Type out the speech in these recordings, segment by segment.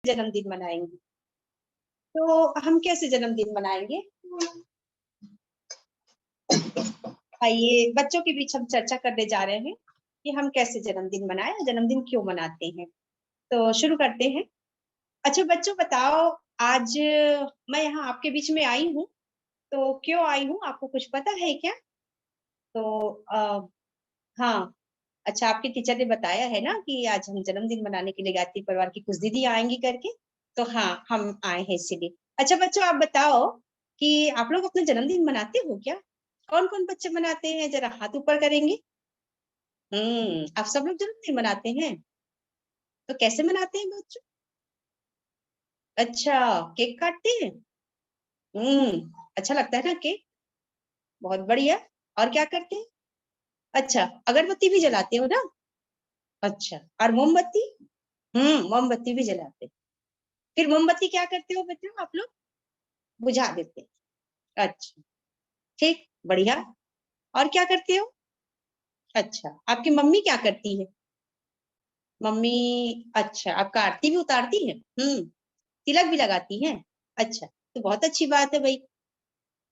जन्मदिन मनाएंगे। तो हम कैसे जन्मदिन मनाएंगे? आइए बच्चों के बीच हम चर्चा करने जा रहे हैं कि हम कैसे जन्मदिन मनाएं, जन्मदिन क्यों मनाते हैं। तो शुरू करते हैं। अच्छा बच्चों बताओ, आज मैं यहाँ आपके बीच में आई हूँ, तो क्यों आई हूँ आपको कुछ पता है क्या? तो हाँ, अच्छा आपके टीचर ने बताया है ना कि आज हम जन्मदिन मनाने के लिए गायत्री परिवार की कुछ दीदी आएंगी करके। तो हाँ, हम आए हैं इसीलिए। अच्छा बच्चों आप बताओ कि आप लोग अपना जन्मदिन मनाते हो क्या? कौन कौन बच्चे मनाते हैं, जरा हाथ ऊपर करेंगे। आप सब लोग जन्मदिन मनाते हैं? तो कैसे मनाते हैं बच्चों? अच्छा, केक काटते हैं। अच्छा लगता है ना केक? बहुत बढ़िया। और क्या करते हैं? अच्छा, अगरबत्ती भी जलाते हो ना? अच्छा, और मोमबत्ती? मोमबत्ती भी जलाते हैं। फिर मोमबत्ती क्या करते हो बच्चों आप लोग? बुझा देते हैं। अच्छा, ठीक, बढ़िया। और क्या करते हो? अच्छा, आपकी मम्मी क्या करती है? मम्मी, अच्छा, आपका आरती भी उतारती है? तिलक भी लगाती हैं? अच्छा, तो बहुत अच्छी बात है भाई।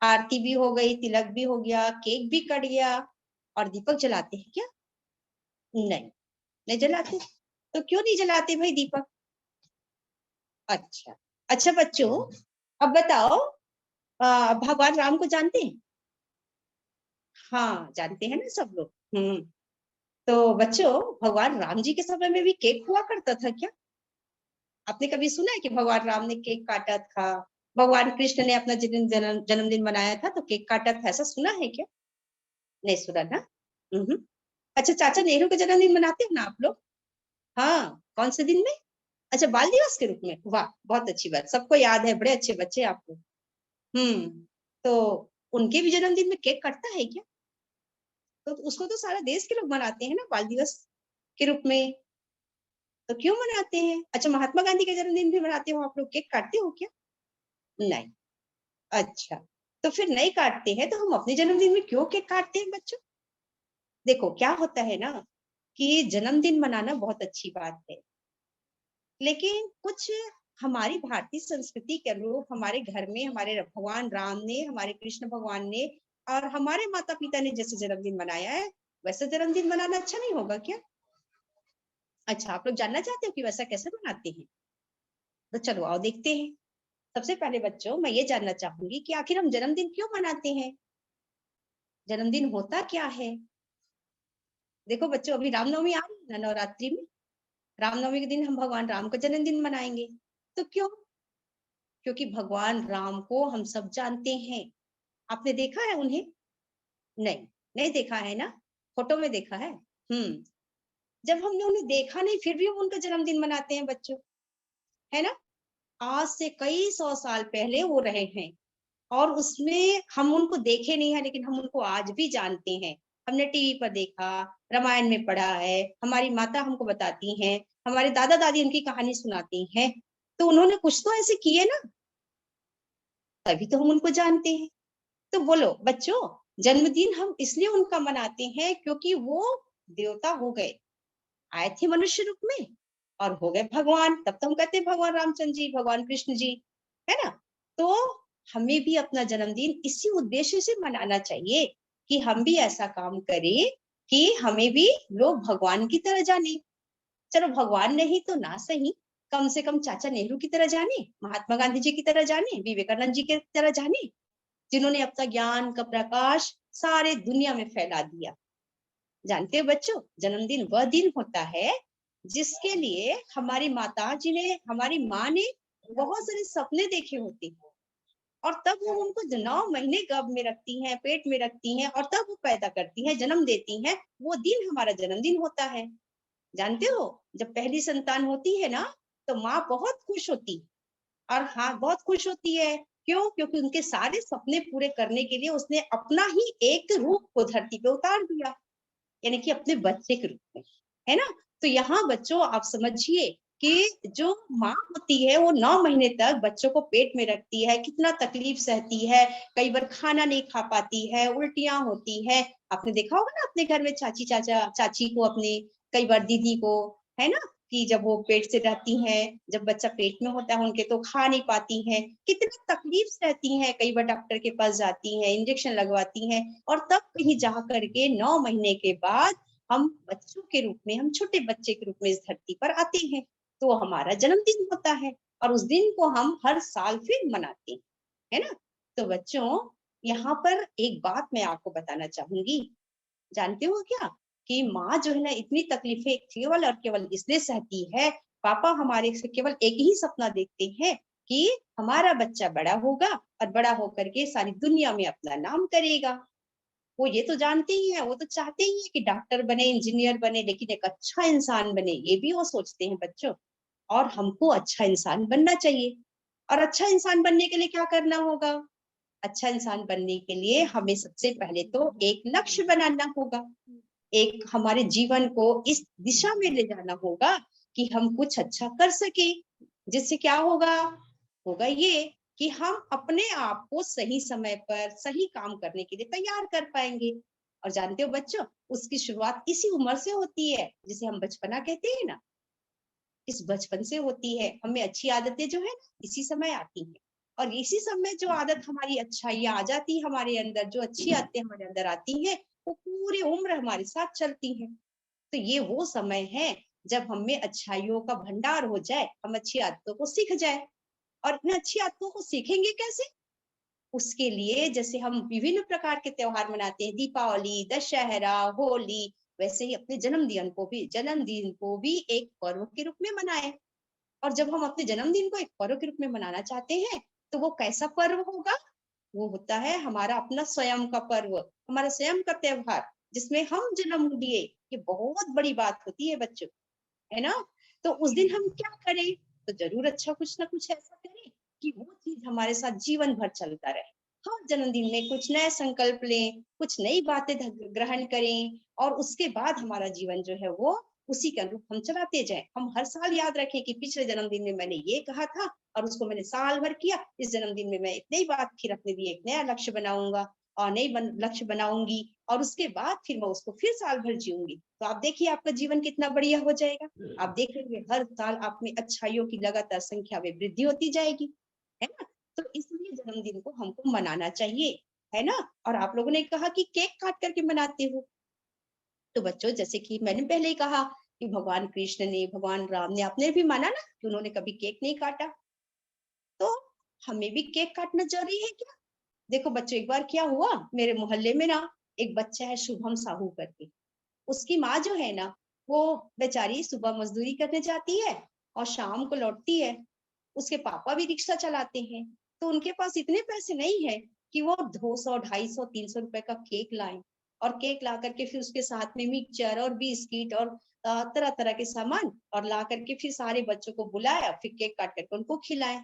आरती भी हो गई, तिलक भी हो गया, केक भी कट गया, और दीपक जलाते हैं क्या? नहीं, नहीं जलाते। तो क्यों नहीं जलाते भाई दीपक? अच्छा, अच्छा बच्चों, अब बताओ, भगवान राम को जानते हैं? हाँ, जानते हैं ना सब लोग। तो बच्चों, भगवान राम जी के समय में भी केक हुआ करता था क्या? आपने कभी सुना है कि भगवान राम ने केक काटा था? भगवान कृष्ण ने अपना जन्मदिन मनाया था तो केक काटा था, ऐसा सुना है क्या? नहीं सुना ना। हम्म। अच्छा, चाचा नेहरू का जन्मदिन मनाते हो ना आप लोग? हाँ, कौन से दिन में? अच्छा, बाल दिवस के रूप में। वाह, बहुत अच्छी बात, सबको याद है, बड़े अच्छे बच्चे आप लोग। हम्म। तो उनके भी जन्मदिन में केक कटता है क्या? तो उसको तो सारा देश के लोग मनाते हैं ना बाल दिवस के रूप में। तो क्यों मनाते हैं? अच्छा, महात्मा गांधी का जन्मदिन भी मनाते हो आप लोग, केक काटते हो क्या? नहीं। अच्छा, तो फिर नहीं काटते हैं तो हम अपने जन्मदिन में क्यों केक काटते हैं बच्चों? देखो क्या होता है ना, कि जन्मदिन मनाना बहुत अच्छी बात है, लेकिन कुछ हमारी भारतीय संस्कृति के अनुरूप हमारे घर में हमारे भगवान राम ने, हमारे कृष्ण भगवान ने और हमारे माता पिता ने जैसे जन्मदिन मनाया है, वैसे जन्मदिन मनाना अच्छा नहीं होगा क्या? अच्छा, आप लोग जानना चाहते हो कि वैसा कैसे मनाते हैं? तो चलो आओ देखते हैं। सबसे पहले बच्चों मैं ये जानना चाहूंगी कि आखिर हम जन्मदिन क्यों मनाते हैं? जन्मदिन होता क्या है? देखो बच्चों, अभी रामनवमी आ रही है ना, नवरात्रि में रामनवमी के दिन हम भगवान राम का जन्मदिन मनाएंगे। तो क्यों? क्योंकि भगवान राम को हम सब जानते हैं। आपने देखा है उन्हें? नहीं, नहीं देखा है ना, फोटो में देखा है। जब हमने उन्हें देखा नहीं फिर भी हम उनका जन्मदिन मनाते हैं बच्चों, है ना? आज से कई सौ साल पहले वो रहे हैं, और उसमें हम उनको देखे नहीं है लेकिन हम उनको आज भी जानते हैं। हमने टीवी पर देखा, रामायण में पढ़ा है, हमारी माता हमको बताती हैं, हमारे दादा दादी उनकी कहानी सुनाती हैं। तो उन्होंने कुछ तो ऐसे किए ना, तभी तो हम उनको जानते हैं। तो बोलो बच्चों, जन्मदिन हम इसलिए उनका मनाते हैं क्योंकि वो देवता हो गए, आए थे मनुष्य रूप में और हो गए भगवान, तब तो हम कहते हैं भगवान रामचंद्र जी, भगवान कृष्ण जी, है ना? तो हमें भी अपना जन्मदिन इसी उद्देश्य से मनाना चाहिए कि हम भी ऐसा काम करें कि हमें भी लोग भगवान की तरह जाने। चलो भगवान नहीं तो ना सही, कम से कम चाचा नेहरू की तरह जाने, महात्मा गांधी जी की तरह जाने, विवेकानंद जी की तरह जाने, जिन्होंने अपना ज्ञान का प्रकाश सारे दुनिया में फैला दिया। जानते हो बच्चों, जन्मदिन वह दिन होता है जिसके लिए हमारी माता जी ने, हमारी माँ ने बहुत सारे सपने देखे होते हैं, और तब वो उनको 9 महीने गर्भ में रखती हैं, पेट में रखती हैं, और तब वो पैदा करती हैं, जन्म देती हैं। वो दिन हमारा जन्मदिन होता है। जानते हो, जब पहली संतान होती है ना, तो माँ बहुत खुश होती, और हाँ बहुत खुश होती है। क्यों? क्योंकि उनके सारे सपने पूरे करने के लिए उसने अपना ही एक रूप को धरती पे उतार दिया, यानी कि अपने बच्चे के रूप में, है ना? तो यहाँ बच्चों आप समझिए कि जो माँ होती है वो 9 महीने तक बच्चों को पेट में रखती है, कितना तकलीफ सहती है, कई बार खाना नहीं खा पाती है, उल्टियां होती है। आपने देखा होगा ना अपने घर में चाची चाचा चाची को, अपने कई बार दीदी को, है ना? कि जब वो पेट से रहती हैं, जब बच्चा पेट में होता है उनके तो खा नहीं पाती हैं, कितनी तकलीफ रहती हैं, कई बार डॉक्टर के पास जाती हैं, इंजेक्शन लगवाती हैं और तब कहीं जा करके 9 महीने के बाद हम बच्चों के रूप में, हम छोटे बच्चे के रूप में इस धरती पर आते हैं। तो हमारा जन्मदिन होता है और उस दिन को हम हर साल फिर मनाते हैं, है ना? तो बच्चों, यहाँ पर एक बात मैं आपको बताना चाहूँगी, जानते हो क्या? कि माँ जो है ना इतनी तकलीफें केवल और केवल इसलिए सहती है, पापा हमारे से केवल एक ही सपना देखते हैं कि हमारा बच्चा बड़ा होगा और बड़ा होकर के सारी दुनिया में अपना नाम करेगा। वो ये तो जानते ही हैं, वो तो चाहते ही हैं कि डॉक्टर बने, इंजीनियर बने, लेकिन एक अच्छा इंसान बने, ये भी वो सोचते हैं बच्चों। और हमको अच्छा इंसान बनना चाहिए। और अच्छा इंसान बनने के लिए क्या करना होगा? अच्छा इंसान बनने के लिए हमें सबसे पहले तो एक लक्ष्य बनाना होगा। एक हमारे जीवन को इस दिशा में ले जाना होगा कि हम कुछ अच्छा कर सके। जिससे क्या होगा? होगा ये कि हम अपने आप को सही समय पर सही काम करने के लिए तैयार कर पाएंगे। और जानते हो बच्चों, उसकी शुरुआत इसी उम्र से होती है जिसे हम बचपना कहते हैं ना। इस बचपन से होती है। हमें अच्छी आदतें जो है इसी समय आती हैं। और इसी समय जो आदत हमारी अच्छाइयाँ आ जाती है हमारे अंदर, जो अच्छी आदतें हमारे अंदर आती हैं, वो पूरी उम्र हमारे साथ चलती हैं। तो ये वो समय है जब हमें अच्छाइयों का भंडार हो जाए, हम अच्छी आदतों को सीख जाए। और इन अच्छी आदतों को सीखेंगे कैसे? उसके लिए जैसे हम विभिन्न प्रकार के त्योहार मनाते हैं, दीपावली, दशहरा, होली, वैसे ही अपने जन्मदिन को भी एक पर्व के रूप में मनाएं। और जब हम अपने जन्मदिन को एक पर्व के रूप में मनाना चाहते हैं, तो वो कैसा पर्व होगा? वो होता है हमारा अपना स्वयं का पर्व, हमारा स्वयं का त्योहार, जिसमें हम जन्म लिए। ये बहुत बड़ी बात होती है बच्चों, है ना? तो उस दिन हम क्या करें? तो जरूर अच्छा कुछ ना कुछ ऐसा करें कि वो चीज हमारे साथ जीवन भर चलता रहे। हर जन्मदिन में कुछ नए संकल्प लें, कुछ नई बातें ग्रहण करें और उसके बाद हमारा जीवन जो है वो उसी के अनुरूप हम चलाते जाएं। हम हर साल याद रखें कि पिछले जन्मदिन में मैंने ये कहा था और उसको मैंने साल भर किया। इस जन्मदिन में मैं इतनी बात फिर अपने लिए एक नया लक्ष्य बनाऊंगा और लक्ष्य बनाऊंगी और उसके बाद फिर मैं उसको फिर साल भर जीऊंगी। तो आप देखिए आपका जीवन कितना बढ़िया हो जाएगा। आप देखेंगे हर साल आप में अच्छाइयों की लगातार संख्या में वृद्धि होती जाएगी, है ना? तो इसलिए जन्मदिन को हमको मनाना चाहिए, है ना? और आप लोगों ने कहा कि केक काट करके मनाते हो। तो बच्चों, जैसे कि मैंने पहले ही कहा कि भगवान कृष्ण ने, भगवान राम ने, आपने भी माना ना कि उन्होंने कभी केक नहीं काटा। तो हमें भी केक काटना जरूरी है क्या? देखो बच्चों, एक बार क्या हुआ, मेरे मोहल्ले में ना एक बच्चा है शुभम साहू करके। उसकी माँ जो है ना, वो बेचारी सुबह मजदूरी करने जाती है और शाम को लौटती है। उसके पापा भी रिक्शा चलाते हैं, तो उनके पास इतने पैसे नहीं है कि वो 200, 250, 300 रुपए का केक लाएं। और केक ला करके फिर उसके साथ में मिक्सचर और बिस्किट और तरह तरह के सामान और ला करके फिर सारे बच्चों को बुलाया, फिर केक काट करके उनको खिलाया।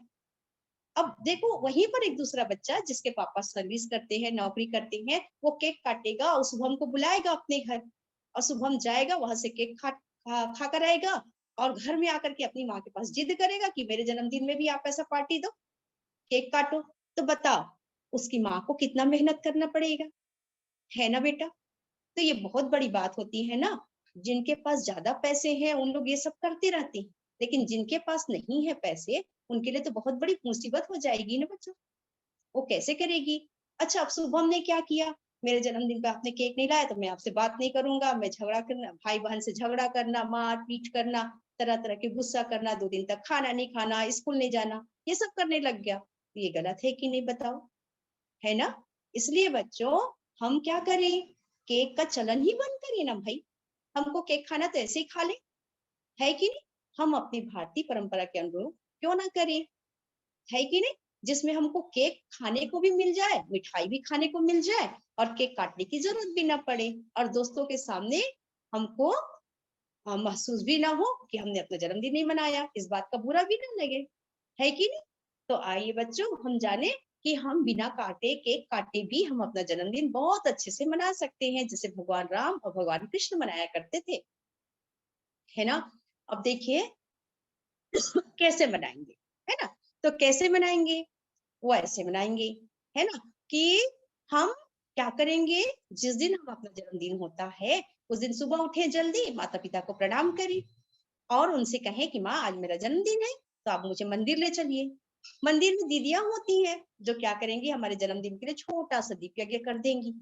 अब देखो वहीं पर एक दूसरा बच्चा जिसके पापा सर्विस करते हैं, नौकरी करते हैं, वो केक काटेगा और शुभम को बुलाएगा अपने घर। और शुभम जाएगा वहां से केक खा कर आएगा और घर में आकर के अपनी माँ के पास जिद करेगा कि मेरे जन्मदिन में भी आप ऐसा पार्टी दो, केक काटो। तो बताओ, उसकी माँ को कितना मेहनत करना पड़ेगा, है ना बेटा? तो ये बहुत बड़ी बात होती है ना। जिनके पास ज्यादा पैसे हैं उन लोग ये सब करते रहते हैं, लेकिन जिनके पास नहीं है पैसे, उनके लिए तो बहुत बड़ी मुसीबत हो जाएगी ना बच्चों। वो कैसे करेगी? अच्छा, अब शुभम ने क्या किया? मेरे जन्मदिन पे आपने केक नहीं लाया तो मैं आपसे बात नहीं करूंगा, मैं झगड़ा करना, भाई बहन से झगड़ा करना, मार पीट करना, तरह तरह के गुस्सा करना, 2 दिन तक खाना नहीं खाना, स्कूल नहीं जाना, ये सब करने लग गया। तो ये गलत है कि नहीं बताओ, है ना? इसलिए बच्चों, हम क्या करें? केक का चलन ही बंद करें ना भाई। हमको केक खाना तो ऐसे ही खा ले, है कि नहीं? हम अपनी भारतीय परंपरा के अनुरूप क्यों ना करें, है कि नहीं? जिसमें हमको केक खाने को भी मिल जाए, मिठाई भी खाने को मिल जाए और केक काटने की जरूरत भी ना पड़े और दोस्तों के सामने हमको महसूस भी ना हो कि हमने अपना जन्मदिन नहीं मनाया, इस बात का बुरा भी ना लगे, है कि नहीं? तो आइए बच्चों, हम जाने कि हम बिना काटे, केक काटे भी हम अपना जन्मदिन बहुत अच्छे से मना सकते हैं, जैसे भगवान राम और भगवान कृष्ण मनाया करते थे, है ना? अब देखिए कैसे मनाएंगे, है ना? तो कैसे मनाएंगे? वो ऐसे मनाएंगे, है ना? कि हम क्या करेंगे? जिस दिन हम अपना जन्मदिन होता है उस दिन सुबह उठे जल्दी, माता पिता को प्रणाम करें, और उनसे कहें कि माँ आज मेरा जन्मदिन है, तो आप मुझे मंदिर ले चलिए। मंदिर में दीदियाँ होती हैं, जो क्या करेंगी हमारे जन्मदिन के लिए छोटा-सा दीप यज्ञ कर देंगी,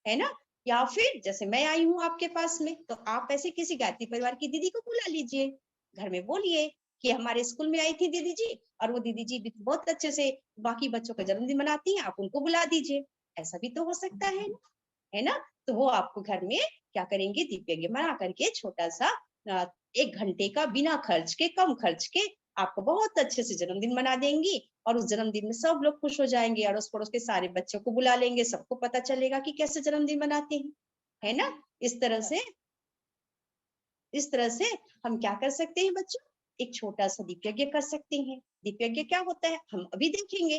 है ना? या फिर जैसे मैं आई हूँ आपके पास में, तो आप ऐसे किसी गायत्री परिवार की दीदी को बुला लीजिए। घर में बोलिए कि हमारे स्कूल में आई थी दीदी जी और वो दीदी जी भी बहुत अच्छे से बाकी बच्चों का जन्मदिन मनाती हैं, आप उनको बुला दीजिए। ऐसा भी तो हो सकता है ना? तो वो आपको घर में क्या करेंगे दीप यज्ञ मना करके छोटा-सा 1 घंटे का बिना खर्च के, कम खर्च के आपको बहुत अच्छे से जन्मदिन मना देंगी और उस जन्मदिन में सब लोग खुश हो जाएँगे, अड़ोस-पड़ोस के सारे बच्चों को बुला लेंगे, सबको पता चलेगा कि कैसे जन्मदिन मनाते हैं, है ना? इस तरह से इस तरह से हम क्या कर सकते हैं बच्चों? एक छोटा-सा दीप यज्ञ कर सकते हैं। दीप यज्ञ क्या होता है? हम अभी देखेंगे,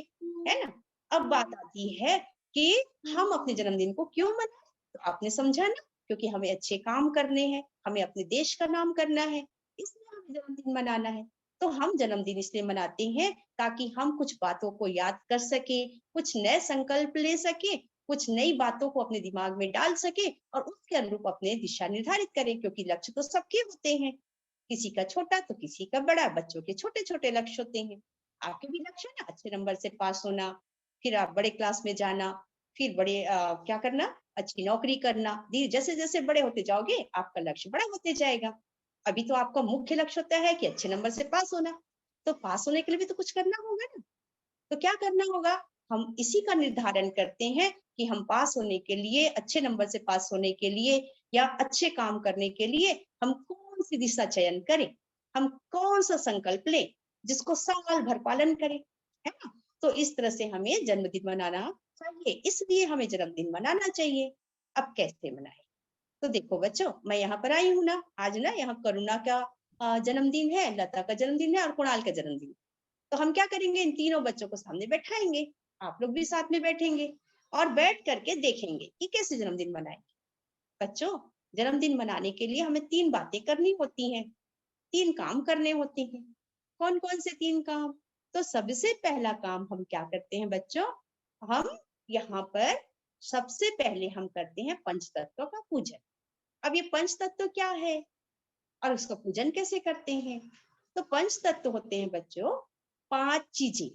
है ना? अब बात आती है कि हम अपने जन्मदिन को क्यों मनाएँ? तो आपने समझा ना? क्योंकि हमें अच्छे काम करने हैं, हमें अपने देश का नाम करना है, इसलिए हमें जन्मदिन मनाना है। तो हम जन्मदिन इसलिए मनाते हैं ताकि हम कुछ बातों को याद कर सकें, कुछ नए संकल्प ले सकें, कुछ नई बातों को अपने दिमाग में डाल सके और उसके अनुरूप अपने दिशा निर्धारित करें क्योंकि लक्ष्य तो सबके होते हैं, किसी का छोटा तो किसी का बड़ा, बच्चों के छोटे छोटे लक्ष्य होते हैं। आपके भी लक्ष्य है ना अच्छे नंबर से पास होना, फिर आप बड़े क्लास में जाना, फिर बड़े क्या करना, अच्छी नौकरी करना। धीरे जैसे जैसे बड़े होते जाओगे आपका लक्ष्य बड़ा होते जाएगा। अभी तो आपका मुख्य लक्ष्य होता है कि अच्छे नंबर से पास होना, तो पास होने के लिए भी तो कुछ करना होगा ना। तो क्या करना होगा? हम इसी का निर्धारण करते हैं कि हम पास होने के लिए, अच्छे नंबर से पास होने के लिए या अच्छे काम करने के लिए हम कौन-सी दिशा चयन करें? हम कौन-सा संकल्प लें, जिसको साल भर पालन करें, है ना? तो इस तरह से हमें जन्मदिन मनाना चाहिए, इसलिए हमें जन्मदिन मनाना चाहिए। अब कैसे मनाएँ? तो देखो बच्चों, मैं यहाँ पर आई हूँ ना, आज ना यहाँ करुणा का जन्मदिन है, लता का जन्मदिन है और कुणाल का जन्मदिन। तो हम क्या करेंगे इन तीनों बच्चों को सामने बैठाएँगे, आप लोग भी साथ में बैठेंगे और बैठ करके देखेंगे कि कैसे जन्मदिन मनाएँगे। बच्चों, जन्मदिन मनाने के लिए हमें 3 बातें करनी होती हैं, 3 काम करने होते हैं। कौन-कौन से 3 काम? तो सबसे पहला काम हम क्या करते हैं बच्चों? हम यहाँ पर सबसे पहले हम करते हैं पंचतत्वों का पूजन। अब ये पंचतत्व क्या है और उसका पूजन कैसे करते हैं? तो पंचतत्व होते हैं बच्चों 5 चीजें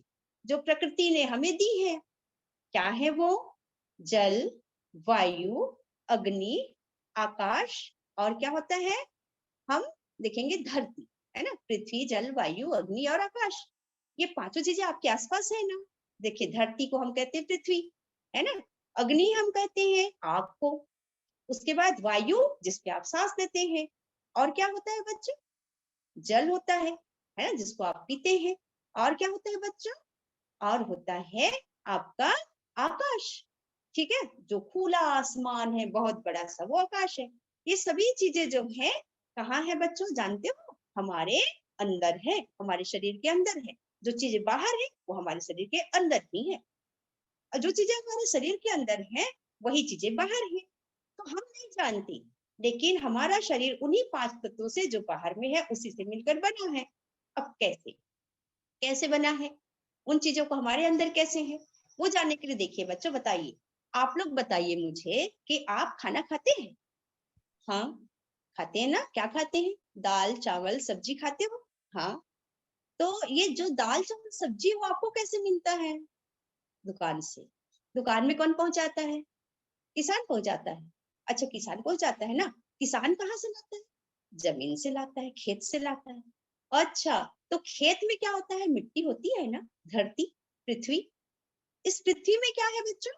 जो प्रकृति ने हमें दी है। क्या है वो? जल, वायु, अग्नि, आकाश और क्या होता है? हम देखेंगे धरती, है ना? पृथ्वी, जल, वायु, अग्नि और आकाश। ये पांचों चीजें आपके आसपास है ना? देखिए धरती को हम कहते हैं पृथ्वी, है ना? अग्नि हम कहते हैं आग को। उसके बाद वायु जिसपे आप सांस लेते हैं। और क्या होता है बच्चों? जल होता है ना? जिसको आप पीते हैं। और क्या होता है बच्चों? और होता है आपका आकाश, ठीक है? जो खुला आसमान है बहुत बड़ा सा वो आकाश है। ये सभी चीजें जो है कहाँ है बच्चों जानते हो? हमारे अंदर है, हमारे शरीर के अंदर है। जो चीजें बाहर है वो हमारे शरीर के अंदर ही है और जो चीजें हमारे शरीर के अंदर है वही चीजें बाहर है। तो हम नहीं जानते, लेकिन हमारा शरीर उन्हीं 5 तत्वों से जो बाहर में है उसी से मिलकर बना है। अब कैसे? कैसे बना है? उन चीज़ों को हमारे अंदर कैसे है? वो जानने के लिए देखिए बच्चों बताइए, आप लोग बताइए मुझे कि आप खाना खाते हैं? हाँ, खाते हैं ना? क्या खाते हैं? दाल, चावल, सब्जी खाते हो? हाँ, तो ये जो दाल, चावल, सब्जी वो आपको कैसे मिलता है? दुकान से। दुकान में कौन पहुँचाता है? किसान पहुँचाता है। अच्छा किसान पहुँचाता है ना? किसान कहाँ से लाता है? ज़मीन से लाता है, खेत से लाता है। अच्छा, तो खेत में क्या होता है? मिट्टी होती है ना? धरती, पृथ्वी। इस पृथ्वी में क्या है बच्चों?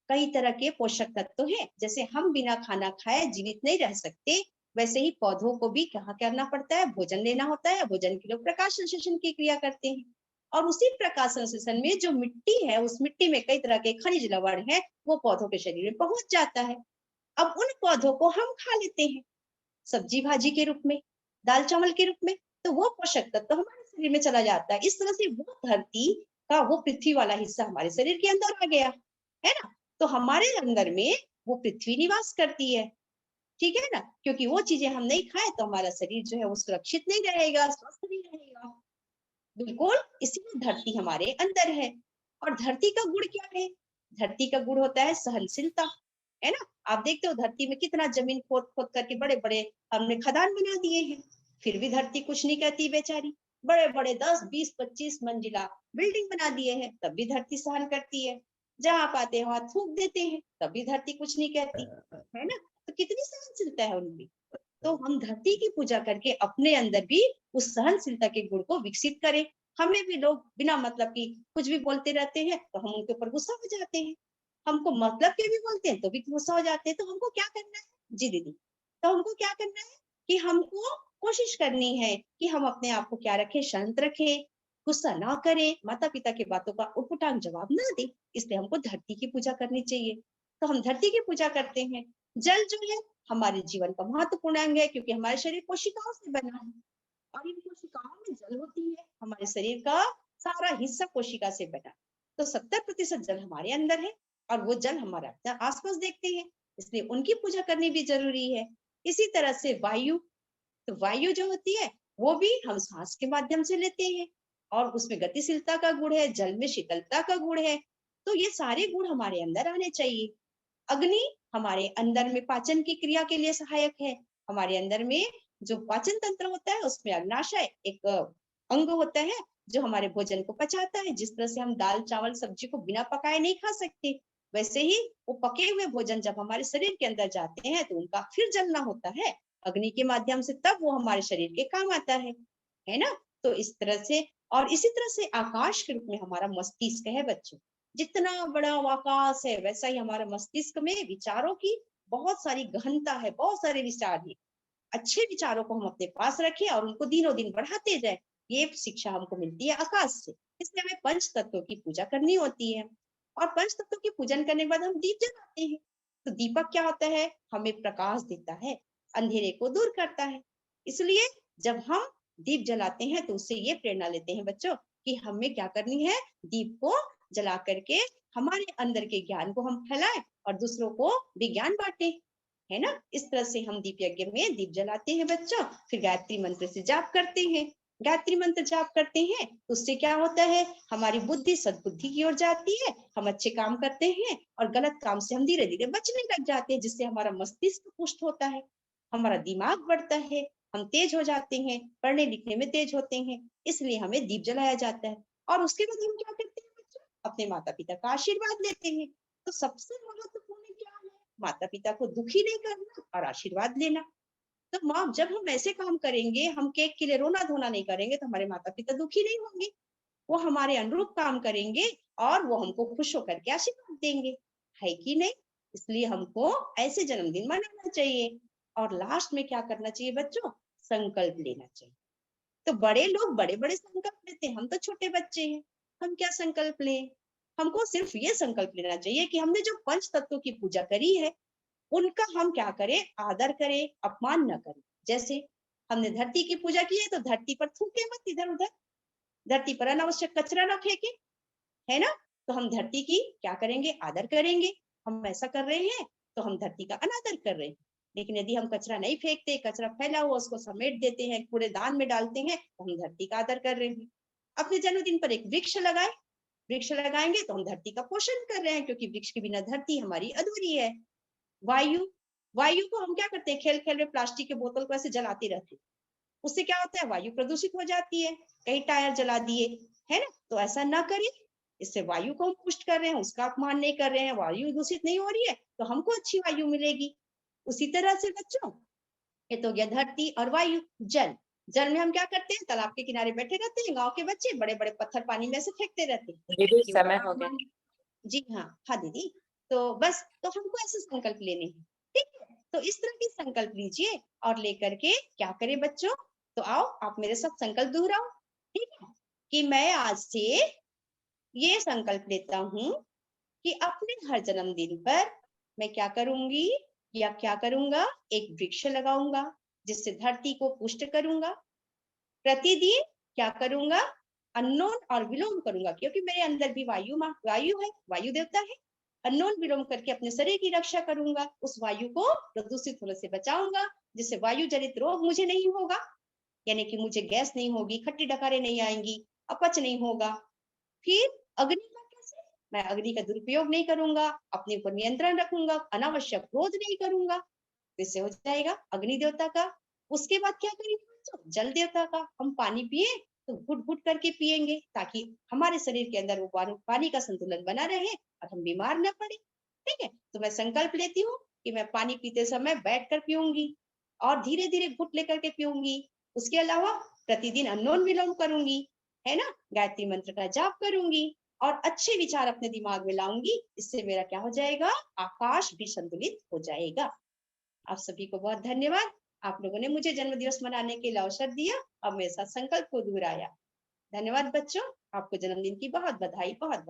कई तरह के पोषक तत्व हैं। जैसे हम बिना खाना खाए जीवित नहीं रह सकते, वैसे ही पौधों को भी क्या करना पड़ता है? भोजन लेना होता है। भोजन के लिए प्रकाश संश्लेषण की क्रिया करते हैं। और उसी प्रकाश संश्लेषण में जो मिट्टी है, उस मिट्टी में कई तरह के खनिज लवण है, वो पौधों के शरीर में पहुँच जाता है। अब उन पौधों को हम खा लेते हैं, सब्जी-भाजी के रूप में, दाल-चावल के रूप में, तो वो पोषक तत्व तो हमारे शरीर में चला जाता है। इस तरह से वो धरती का वो पृथ्वी वाला हिस्सा हमारे शरीर के अंदर आ गया, है ना? तो हमारे अंदर में वो पृथ्वी निवास करती है, ठीक है ना? क्योंकि वो चीज़ें हम नहीं खाएँ तो हमारा शरीर जो है वो सुरक्षित नहीं रहेगा, स्वस्थ नहीं रहेगा। बिल्कुल, इसीलिए धरती हमारे अंदर है। और धरती का गुण क्या है? धरती का गुण होता है सहनशीलता, है ना? आप देखते हो धरती में कितना ज़मीन खोद-खोद करके बड़े-बड़े हमने खदान बना दिए हैं, फिर भी धरती कुछ नहीं कहती बेचारी। बड़े बड़े 10, 20, 25 मंजिला बिल्डिंग बना दिए हैं, तब भी धरती सहन करती है। जहां पाते हैं वहां थूक देते हैं, तब भी धरती कुछ नहीं कहती, है ना। तो कितनी सहनशीलता है उनमें। तो हम धरती की पूजा करके अपने अंदर भी उस सहनशीलता के गुण को विकसित करें। हमें भी लोग बिना मतलब की कुछ भी बोलते रहते हैं तो हम उनके ऊपर गुस्सा हो जाते हैं। हमको मतलब के भी बोलते हैं तो भी गुस्सा हो जाते हैं। तो हमको क्या करना है जी दीदी, तो हमको क्या करना है कि हमको कोशिश करनी है कि हम अपने आप को क्या रखें, शांत रखें, गुस्सा ना करें, माता पिता की बातों का उटपटांग जवाब ना दें। इसलिए हमको धरती की पूजा करनी चाहिए। तो हम धरती की पूजा करते हैं। जल जो है हमारे जीवन का महत्वपूर्ण अंग है, क्योंकि हमारे शरीर कोशिकाओं से बना है और इन कोशिकाओं में जल होती है। हमारे शरीर का सारा हिस्सा कोशिका से बना। तो 70% जल हमारे अंदर है और वो जल हमारा आसपास देखते हैं, इसलिए उनकी पूजा करनी भी जरूरी है। इसी तरह से वायु, तो वायु जो होती है वो भी हम सांस के माध्यम से लेते हैं और उसमें गतिशीलता का गुण है, जल में शीतलता का गुण है। तो ये सारे गुण हमारे अंदर आने चाहिए। अग्नि हमारे अंदर में पाचन की क्रिया के लिए सहायक है। हमारे अंदर में जो पाचन तंत्र होता है उसमें अग्नाशय एक अंग होता है जो हमारे भोजन को पचाता है। जिस तरह से हम दाल चावल सब्जी को बिना पकाए नहीं खा सकते, वैसे ही वो पके हुए भोजन जब हमारे शरीर के अंदर जाते हैं तो उनका फिर जलना होता है अग्नि के माध्यम से, तब वो हमारे शरीर के काम आता है ना। तो इस तरह से, और इसी तरह से आकाश के रूप में हमारा मस्तिष्क है बच्चों। जितना बड़ा आकाश है वैसा ही हमारा मस्तिष्क में विचारों की बहुत सारी गहनता है, बहुत सारे विचार है। अच्छे विचारों को हम अपने पास रखें और उनको दिनों दिन बढ़ाते जाए, ये शिक्षा हमको मिलती है आकाश से। इसलिए हमें पंच तत्वों की पूजा करनी होती है। और पंच तत्वों की पूजन करने के बाद हम दीप जलाते हैं। तो दीपक क्या होता है, हमें प्रकाश देता है, अंधेरे को दूर करता है। इसलिए जब हम दीप जलाते हैं तो उससे ये प्रेरणा लेते हैं बच्चों कि हमें क्या करनी है, दीप को जला करके हमारे अंदर के ज्ञान को हम फैलाएं और दूसरों को विज्ञान बांटे, है ना। इस तरह से हम दीप यज्ञ में दीप जलाते हैं बच्चों। फिर गायत्री मंत्र से जाप करते हैं। गायत्री मंत्र जाप करते हैं तो उससे क्या होता है, हमारी बुद्धि सद्बुद्धि की ओर जाती है, हम अच्छे काम करते हैं और गलत काम से हम धीरे धीरे बचने लग जाते हैं, जिससे हमारा मस्तिष्क पुष्ट होता है, हमारा दिमाग बढ़ता है, हम तेज हो जाते हैं, पढ़ने लिखने में तेज होते हैं। इसलिए हमें दीप जलाया जाता है। और उसके बाद हम क्या करते हैं बच्चों, अपने माता पिता का आशीर्वाद लेते हैं। तो सबसे महत्वपूर्ण क्या है, माता पिता को दुखी नहीं करना और आशीर्वाद लेना। तो माँ, जब हम ऐसे काम करेंगे, हम केक के लिए रोना धोना नहीं करेंगे तो हमारे माता पिता दुखी नहीं होंगे, वो हमारे अनुरूप काम करेंगे और वो हमको खुश होकर के आशीर्वाद देंगे, है कि नहीं। इसलिए हमको ऐसे जन्मदिन मनाना चाहिए। और लास्ट में क्या करना चाहिए बच्चों, संकल्प लेना चाहिए। तो बड़े लोग बड़े बड़े संकल्प लेते हैं, हम तो छोटे बच्चे हैं, हम क्या संकल्प लें। हमको सिर्फ ये संकल्प लेना चाहिए कि हमने जो पंच तत्वों की पूजा करी है उनका हम क्या करें, आदर करें, अपमान न करें। जैसे हमने धरती की पूजा की है तो धरती पर थूके मत इधर उधर, धरती पर अनावश्यक कचरा ना फेंके, है ना। तो हम धरती की क्या करेंगे, आदर करेंगे। हम ऐसा कर रहे हैं तो हम धरती का अनादर कर रहे हैं। लेकिन यदि हम कचरा नहीं फेंकते, कचरा फैला हुआ उसको समेट देते हैं, कूड़ेदान में डालते हैं, तो हम धरती का आदर कर रहे हैं। अपने जन्मदिन पर एक वृक्ष लगाए, वृक्ष लगाएंगे तो हम धरती का पोषण कर रहे हैं, क्योंकि वृक्ष के बिना धरती हमारी अधूरी है। वायु, वायु को हम क्या करते हैं, खेल खेल में प्लास्टिक के बोतल को ऐसे जलाते रहते हैं, उससे क्या होता है, वायु प्रदूषित हो जाती है। कई टायर जला दिए, है ना। तो ऐसा ना करें, इससे वायु को हम पुष्ट कर रहे हैं, उसका अपमान नहीं कर रहे हैं, वायु दूषित नहीं हो रही है तो हमको अच्छी वायु मिलेगी। उसी तरह से बच्चों, ये तो गया धरती और वायु। जल, जल में हम क्या करते हैं, तालाब के किनारे बैठे रहते हैं, गांव के बच्चे बड़े बड़े पत्थर पानी में से फेंकते रहते हैं दीदी कि वो समय हो गया। तालाब, जी हाँ, हाँ दीदी। तो बस, तो हमको ऐसे संकल्प लेने हैं, ठीक है। तो इस तरह की संकल्प लीजिए और लेकर के क्या करें बच्चों, तो आओ आप मेरे साथ संकल्प दोहराओ, ठीक है। कि मैं आज से ये संकल्प लेता हूँ कि अपने हर जन्मदिन पर मैं क्या करूंगी या क्या करूंगा, एक वृक्ष लगाऊंगा जिससे धरती को पुष्ट करूंगा। प्रतिदिन क्या करूंगा, अन्नोन और विलोम करूंगा, क्योंकि मेरे अंदर भी वायु है, वायु देवता है। अन्नोन विलोम करके अपने शरीर की रक्षा करूंगा, उस वायु को प्रदूषित होने से बचाऊंगा, जिससे वायु जनित रोग मुझे नहीं होगा, यानी कि मुझे गैस नहीं होगी, खट्टी डकारें नहीं आएंगी, अपच नहीं होगा। फिर अग्नि का कैसे, मैं अग्नि का दुरुपयोग नहीं करूंगा, अपने ऊपर नियंत्रण रखूंगा, अनावश्यक क्रोध नहीं करूंगा, इससे हो जाएगा अग्नि देवता का। उसके बाद क्या करेंगे, बच्चों, जल देवता का हम पानी पिए तो घुट घुट करके पिएंगे, ताकि हमारे शरीर के अंदर वो पानी का संतुलन बना रहे और हम बीमार न पड़े। ठीक है, तो मैं संकल्प लेती हूँ कि मैं पानी पीते समय बैठ कर पीऊंगी और धीरे धीरे घुट लेकर के पीऊंगी। उसके अलावा प्रतिदिन अनुलोम विलोम करूंगी, है ना, गायत्री मंत्र का जाप करूंगी और अच्छे विचार अपने दिमाग में लाऊंगी। इससे मेरा क्या हो जाएगा, आकाश भी संतुलित हो जाएगा। आप सभी को बहुत धन्यवाद। आप लोगों ने मुझे जन्म दिवस मनाने के लिए अवसर दिया और मेरे साथ संकल्प को दोहराया। धन्यवाद बच्चों, आपको जन्मदिन की बहुत बधाई, बहुत